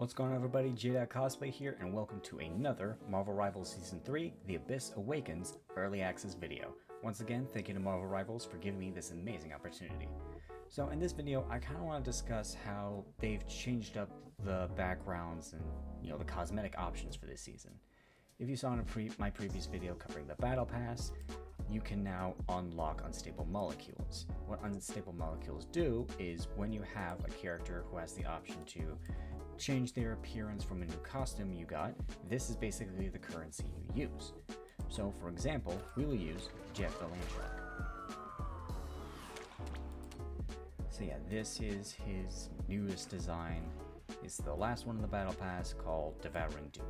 What's going on, everybody? Cosplay here, and welcome to another Marvel Rivals Season 3, The Abyss Awakens Early Access video. Once again, thank you to Marvel Rivals for giving me this amazing opportunity. So in this video, I kind of want to discuss how they've changed up the backgrounds and, the cosmetic options for this season. If you saw in my previous video covering the Battle Pass, you can now unlock unstable molecules. What unstable molecules do is when you have a character who has the option to change their appearance from a new costume you got, this is basically the currency you use. So for example, we will use Jeff the Land Shark. So yeah, this is his newest design. It's the last one in the Battle Pass, called Devouring Duo.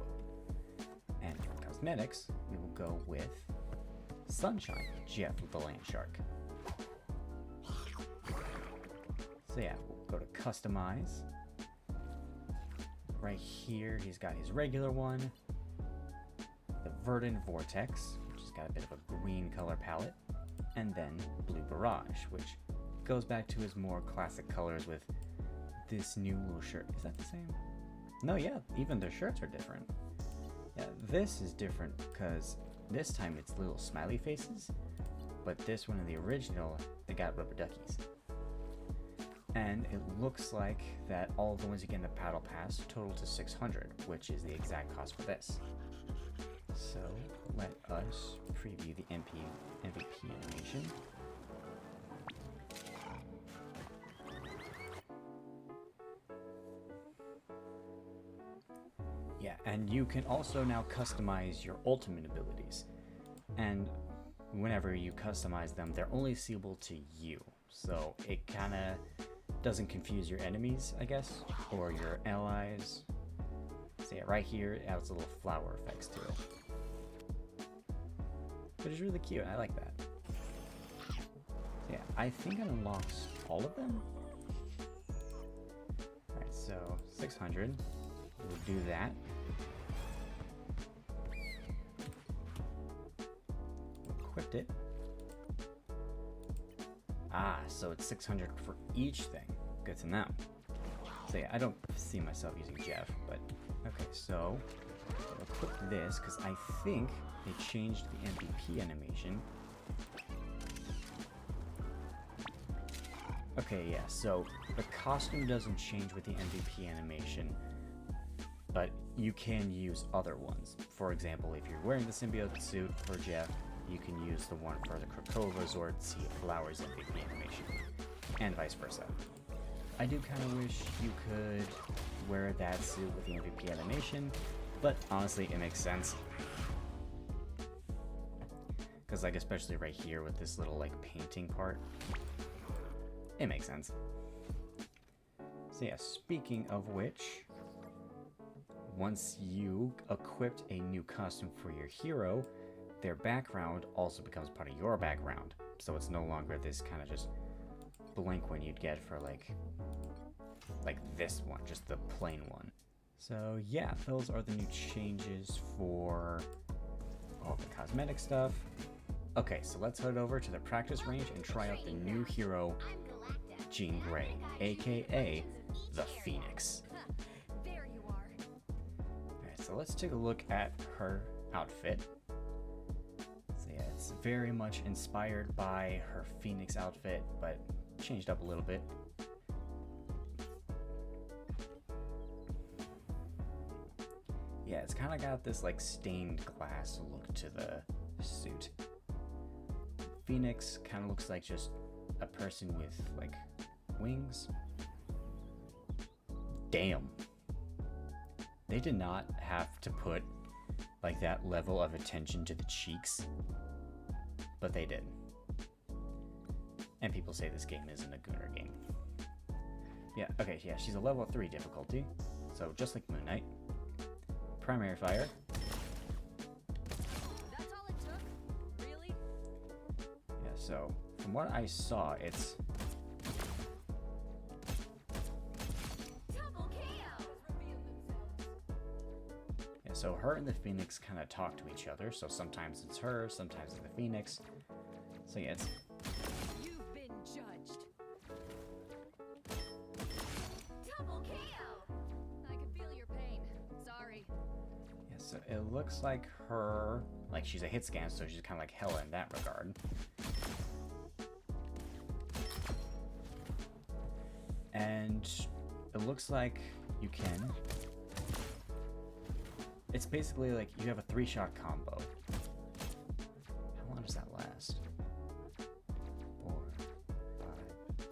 And for cosmetics, we will go with Sunshine, Jeff the Land Shark. So yeah, we'll go to Customize. Right here, he's got his regular one, the Verdant Vortex, which has got a bit of a green color palette, and then Blue Barrage, which goes back to his more classic colors with this new little shirt. Is that the same? No, yeah, even the shirts are different. Yeah, this is different because this time it's little smiley faces, but this one in the original, they got rubber duckies. And it looks like that all of the ones you get in the Battle Pass total to 600, which is the exact cost for this. So let us preview the MVP animation. Yeah, and you can also now customize your ultimate abilities. And whenever you customize them, they're only seeable to you. So it kind of doesn't confuse your enemies, I guess, or your allies. So yeah, right here it adds little flower effects to it. But it's really cute, I like that. So yeah, I think it unlocks all of them. Alright, so 600, we'll do that. Equipped it. Ah, so it's 600 for each thing. Good to know. So yeah, I don't see myself using Jeff, but okay, so I'll equip this because I think they changed the MVP animation. Okay, yeah, so the costume doesn't change with the MVP animation, but you can use other ones. For example, if you're wearing the symbiote suit for Jeff, you can use the one for the Krakoa Resort Sea of Flowers MVP animation, and vice versa. I do kind of wish you could wear that suit with the MVP animation, but honestly, it makes sense. Because, like, especially right here with this little, like, painting part, it makes sense. So yeah, speaking of which, once you equipped a new costume for your hero, their background also becomes part of your background. So it's no longer this kind of just blank one you'd get for like this one, just the plain one. So yeah, those are the new changes for all the cosmetic stuff. Okay, so let's head over to the practice range and try out the new hero, Jean Grey, aka the Phoenix. Alright, so let's take a look at her outfit. Yeah, it's very much inspired by her Phoenix outfit, but changed up a little bit. Yeah, it's kind of got this like stained glass look to the suit. Phoenix kind of looks like just a person with like wings. Damn. They did not have to put like that level of attention to the cheeks, but they did. And people say this game isn't a Gunner game. Yeah, okay, yeah, she's a level 3 difficulty, so just like Moon Knight. Primary fire. That's all it took? Really? Yeah, so from what I saw, it's so her and the Phoenix kind of talk to each other, so sometimes it's her, sometimes it's the Phoenix. So yeah, it's... You've been judged. Double KO! I can feel your so it looks like her, like she's a hit scan, so she's kind of like Hella in that regard. And it looks like you can. It's basically like you have a 3-shot combo. How long does that last? 4, 5.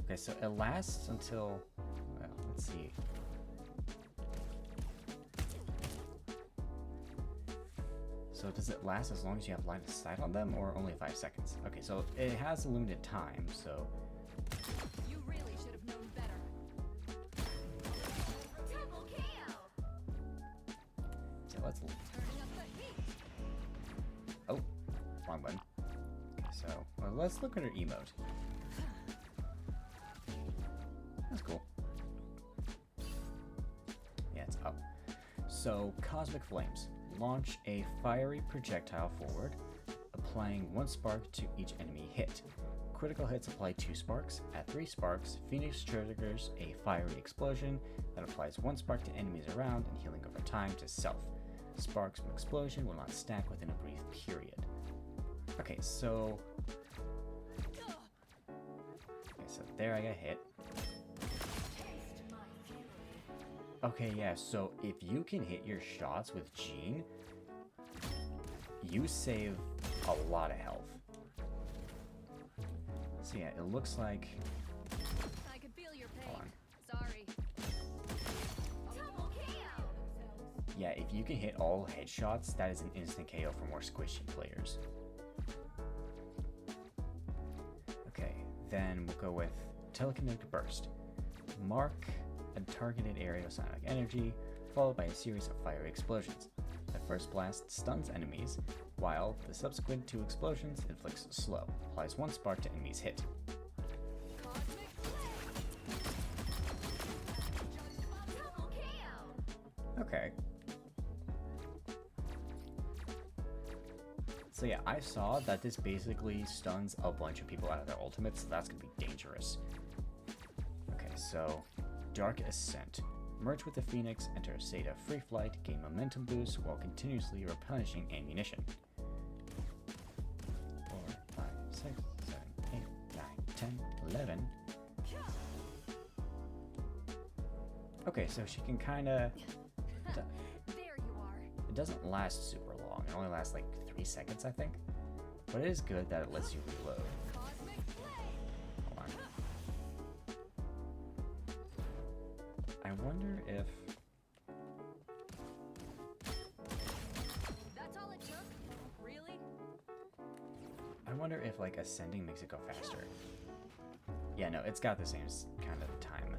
Okay, so it lasts until, well, let's see. So does it last as long as you have line of sight on them, or only 5 seconds? Okay, so it has a limited time, so... You really should have known better. Double kill. So let's... Turning up the heat. Oh, wrong button. Okay, so well, let's look at her emote. That's cool. Yeah, it's up. So, Cosmic Flames. Launch a fiery projectile forward, applying 1 spark to each enemy hit. Critical hits apply 2 sparks. At 3 sparks, Phoenix triggers a fiery explosion that applies 1 spark to enemies around and healing over time to self. Sparks from explosion will not stack within a brief period. Okay, so there I got hit. Okay, yeah, so if you can hit your shots with Jean, you save a lot of health. So yeah, it looks like... I could feel your pain. Hold on. Sorry. Double kill. Yeah, if you can hit all headshots, that is an instant KO for more squishy players. Okay, then we'll go with Telekinetic Burst. Mark a targeted area of sonic energy, followed by a series of fiery explosions. The first blast stuns enemies, while the subsequent 2 explosions inflicts slow, applies 1 spark to enemies hit. Cosmic flame. Double kill. Okay. So yeah, I saw that this basically stuns a bunch of people out of their ultimates, so that's gonna be dangerous. Okay, so Dark Ascent. Merge with the Phoenix, enter a state of free flight, gain momentum boost while continuously replenishing ammunition. 4, 5, 6, 7, 8, 9, 10, 11. Okay, so she can kinda... There you are. It doesn't last super long. It only lasts like 3 seconds, I think. But it is good that it lets you reload. Cosmic flame. Hold on. I wonder if... That's all it took? Really? I wonder if like ascending makes it go faster. Yeah, no, it's got the same kind of time.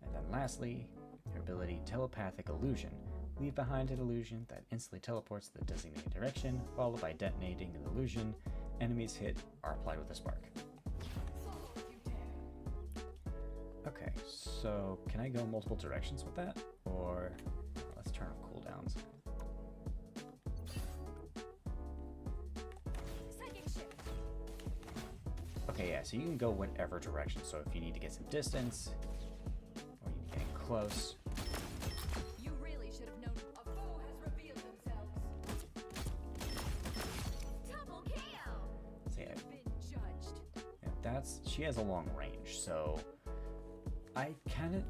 And then lastly, your ability Telepathic Illusion. Leave behind an illusion that instantly teleports to the designated direction, followed by detonating an illusion. Enemies hit are applied with a spark. Follow if you dare. Okay, so can I go multiple directions with that? Or let's turn off cooldowns. Psychic shift. Okay, yeah, so you can go whatever direction. So if you need to get some distance, or you need to get in close. You really should have known. A foe has revealed themselves. Double kill. So yeah, You've been judged. she has a long range, so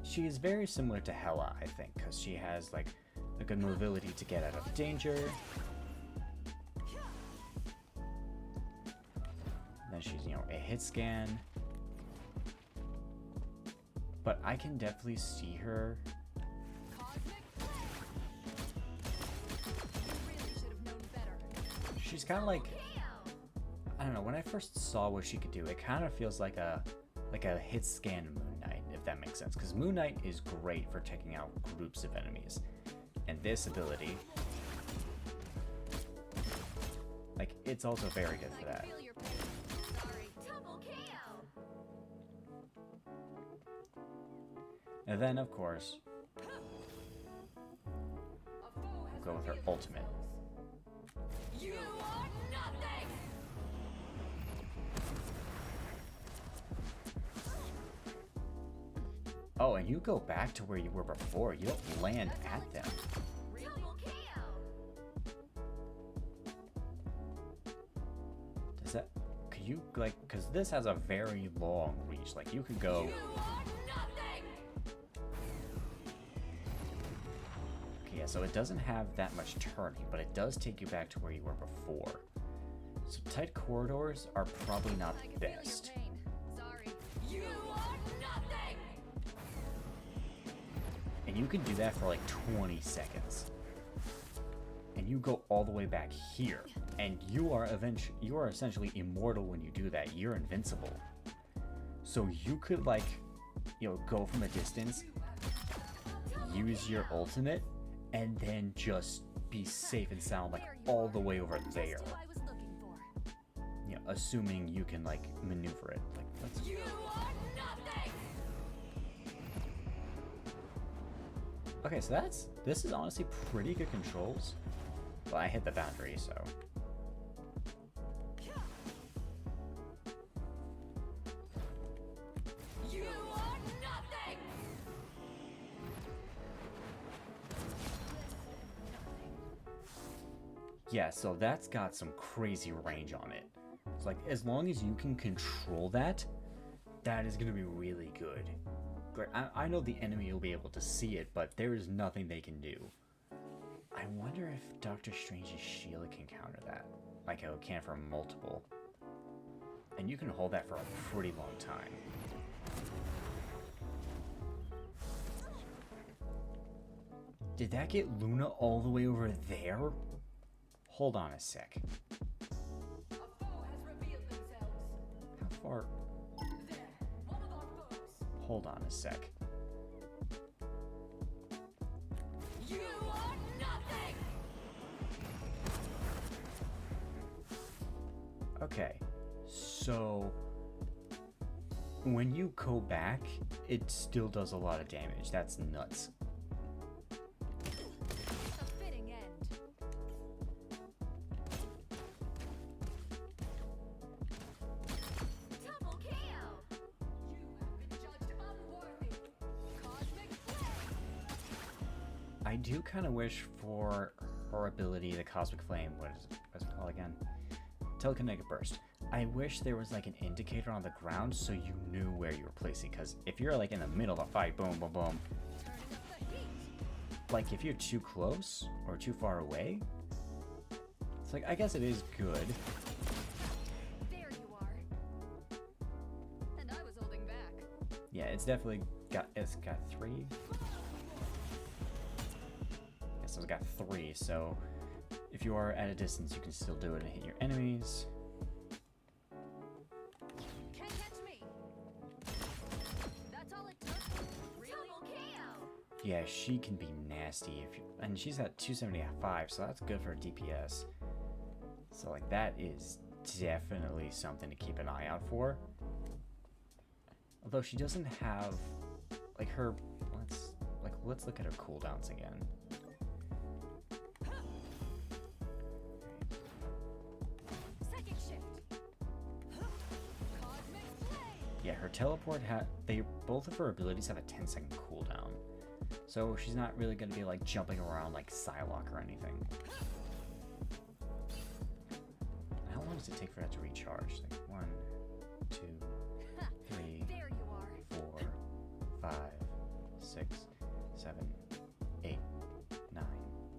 she is very similar to Hella, I think, because she has like a good mobility to get out of danger. Then she's, a hit scan. But I can definitely see her. Cosmic flame. You really should have known better. She's kind of like, Kill. I don't know, when I first saw what she could do, it kind of feels like a hit scan Moon Knight, if that makes sense. Because Moon Knight is great for taking out groups of enemies. And this ability, like, it's also very good for I that. can feel your pain. Sorry. Double kill. And then, of course, A foe we'll has go with her revealed ultimate. themselves. You are nothing. Oh, and you go back to where you were before. You don't land at them. Double kill. you, like, because this has a very long reach. Like, you could go... You are nothing! Okay, yeah, so it doesn't have that much turning, but it does take you back to where you were before. So tight corridors are probably not I the can feel your best. pain. Sorry. You are nothing! And you can do that for like 20 seconds. And you go all the way back here. And you are essentially immortal when you do that. You're invincible. So you could, like, you know, go from a distance, use your ultimate, and then just be safe and sound, like, all the way over there. Just who I was looking for. You know, assuming you can, like, maneuver it. Like, let's... You are nothing! Okay, so this is honestly pretty good controls. Well, I hit the boundary, so... You are nothing! Yeah, so that's got some crazy range on it. It's like, as long as you can control that, that is going to be really good. Like, I know the enemy will be able to see it, but there is nothing they can do. I wonder if Doctor Strange's shield can counter that. Like how it can for multiple. And you can hold that for a pretty long time. Did that get Luna all the way over there? Hold on a sec. A foe has revealed themselves. How far? There, one of our foes. Hold on a sec. You are nothing! Okay, so when you go back, it still does a lot of damage. That's nuts. A fitting end. Double kill! You have been judged unworthy. Cosmic flame! I do kind of wish for her ability, the Cosmic Flame, what's it called again? Telekinetic Burst. I wish there was like an indicator on the ground so you knew where you were placing, because if you're like in the middle of a fight, boom, boom, boom, Turning up the heat. like if you're too close or too far away, it's like, I guess it is good. There you are. And I was holding back. Yeah, it's definitely got, it's got 3. Yeah, so it's got 3, so if you are at a distance, you can still do it and hit your enemies. Can't catch me. That's all it took. Really? Double kill. Yeah, she can be nasty if you, and she's at 275, so that's good for DPS. So like that is definitely something to keep an eye out for. Although she doesn't have like her, let's look at her cooldowns again. Second shift. Cosmic flame. Yeah, her teleport both of her abilities have a 10-second cooldown. So she's not really going to be like jumping around like Psylocke or anything. How long does it take for that to recharge? Like 1, 2, 3, There you are. 4, 5, 6, 7, 8, 9.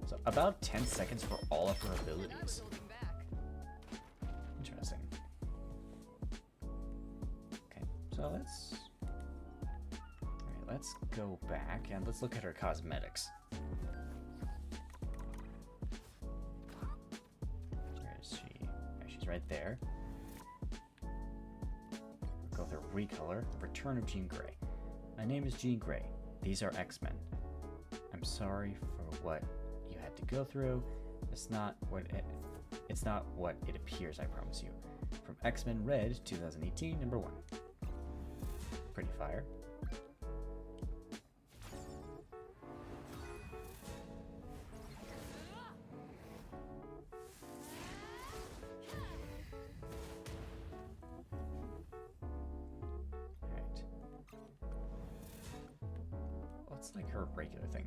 So about 10 seconds for all of her And I was abilities. holding back. Interesting. Okay, so let's go back and let's look at her cosmetics. Where is she? Yeah, she's right there. We'll go with her recolor, the return of Jean Grey. My name is Jean Grey. These are X-Men. I'm sorry for what you had to go through. It's not what it appears, I promise you. From X-Men Red 2018, number 1. Pretty fire. Alright. What's like her regular thing?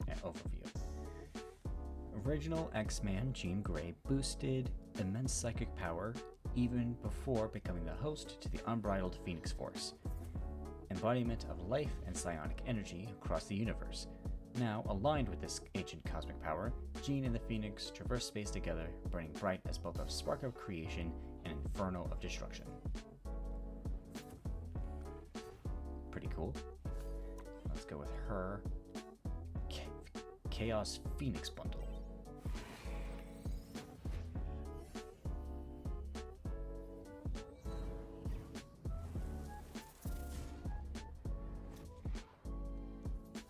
Yeah, overview. Original X-Man Jean Grey boosted immense psychic power even before becoming the host to the unbridled Phoenix Force, embodiment of life and psionic energy across the universe. Now, aligned with this ancient cosmic power, Jean and the Phoenix traverse space together, burning bright as both a spark of creation and inferno of destruction. Pretty cool. Let's go with her Chaos Phoenix bundle.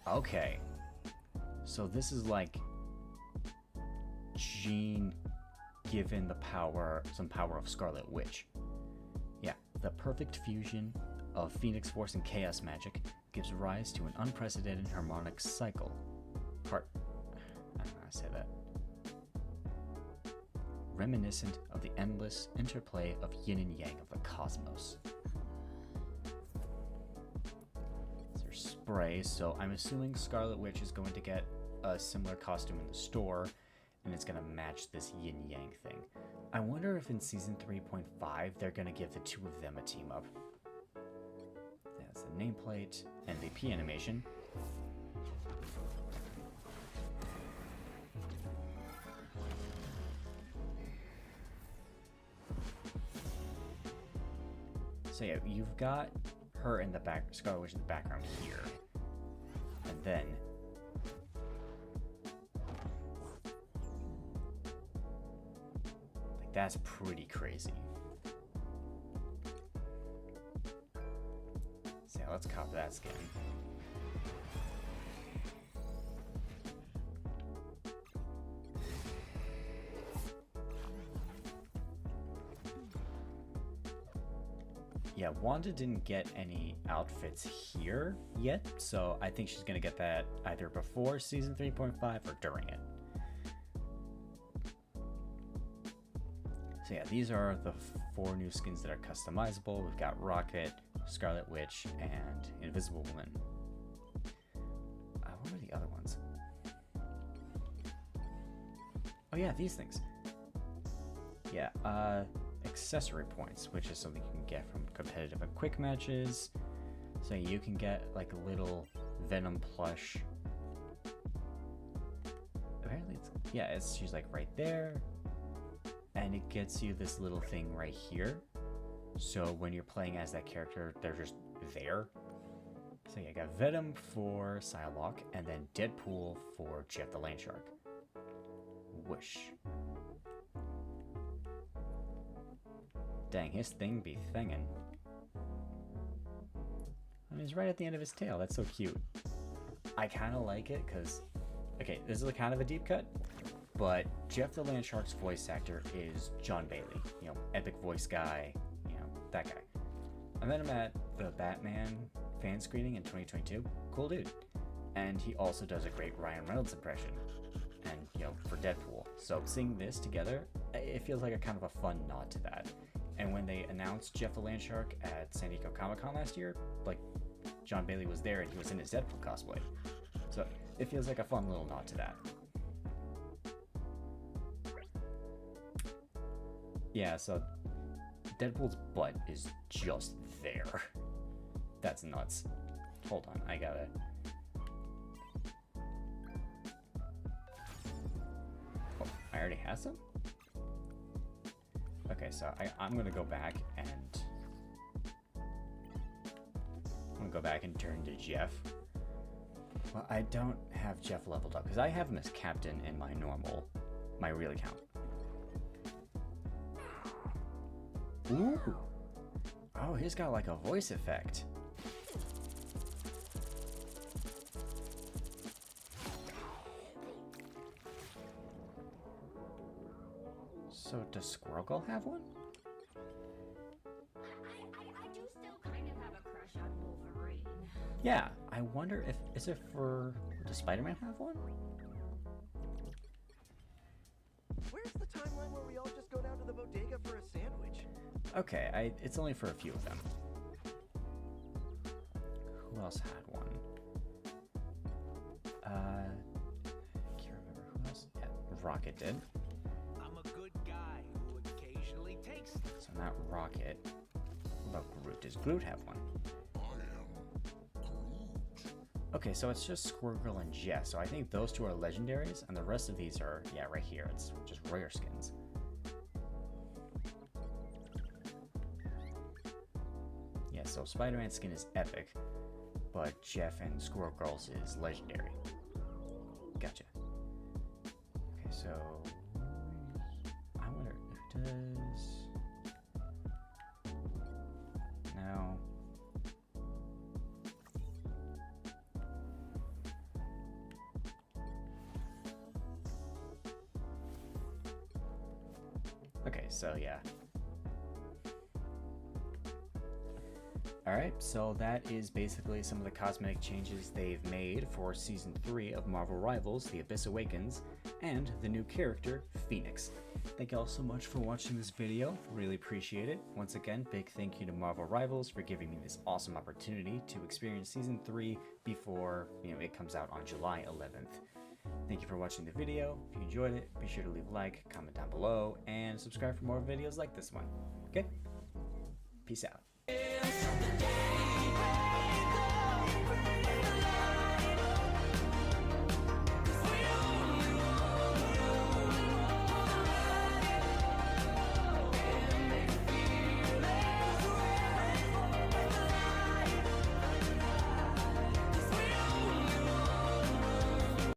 Okay, so this is like Jean given the power, some power of Scarlet Witch. Yeah, the perfect fusion of Phoenix Force and Chaos magic gives rise to an unprecedented harmonic cycle. I don't know how to say that. Reminiscent of the endless interplay of yin and yang of the cosmos. Spray, so I'm assuming Scarlet Witch is going to get a similar costume in the store, and it's going to match this yin-yang thing. I wonder if in Season 3.5 they're going to give the two of them a team up. That's the nameplate, MVP animation. So yeah, you've got her in the back, Scarlet Witch in the background here. And then like that's pretty crazy. So yeah, let's cop that skin. Yeah, Wanda didn't get any outfits here yet, so I think she's going to get that either before Season 3.5 or during it. So yeah, these are the 4 new skins that are customizable. We've got Rocket, Scarlet Witch, and Invisible Woman. What are the other ones? Oh yeah, these things. Yeah, accessory points, which is something you can get from competitive and quick matches. So you can get like a little Venom plush. Apparently she's like right there, and it gets you this little thing right here. So when you're playing as that character, they're just there. So yeah, I got Venom for Psylocke, and then Deadpool for Jeff the Landshark. Whoosh. Dang, his thing be thingin'. And he's right at the end of his tail. That's so cute. I kind of like it because, okay, this is a kind of a deep cut, but Jeff the Landshark's voice actor is John Bailey. You know, epic voice guy, you know, that guy. I met him at the Batman fan screening in 2022. Cool dude. And he also does a great Ryan Reynolds impression. And, you know, for Deadpool. So seeing this together, it feels like a kind of a fun nod to that. And when they announced Jeff the Landshark at San Diego Comic-Con last year, like, John Bailey was there and he was in his Deadpool cosplay. So it feels like a fun little nod to that. Yeah, so Deadpool's butt is just there. That's nuts. Hold on, I gotta... Oh, I already have some? Okay, so I'm gonna go back and... turn to Jeff. Well, I don't have Jeff leveled up, because I have him as captain in my real account. Ooh! Oh, he's got like a voice effect. So does Squirrel Girl have one? I do still kind of have a crush on Wolverine. Yeah, I wonder if, does Spider-Man have one? Where's the timeline where we all just go down to the bodega for a sandwich? Okay, it's only for a few of them. Who else had one? I can't remember who else. Yeah, Rocket did. I'm a good guy who occasionally takes them. So not Rocket. What about Groot? Does Groot have one? Okay, so it's just Squirtle and Jess. So I think those two are legendaries, and the rest of these are, yeah, right here. It's just rare skins. Yeah, so Spider-Man's skin is epic, but Jeff and Squirrel Girls is legendary. Gotcha. Okay, so I wonder if it does. No. Okay, so yeah. Alright, so that is basically some of the cosmetic changes they've made for Season 3 of Marvel Rivals, The Abyss Awakens, and the new character, Phoenix. Thank you all so much for watching this video, really appreciate it. Once again, big thank you to Marvel Rivals for giving me this awesome opportunity to experience Season 3 before, it comes out on July 11th. Thank you for watching the video. If you enjoyed it, be sure to leave a like, comment down below, and subscribe for more videos like this one. Okay? Peace out. Something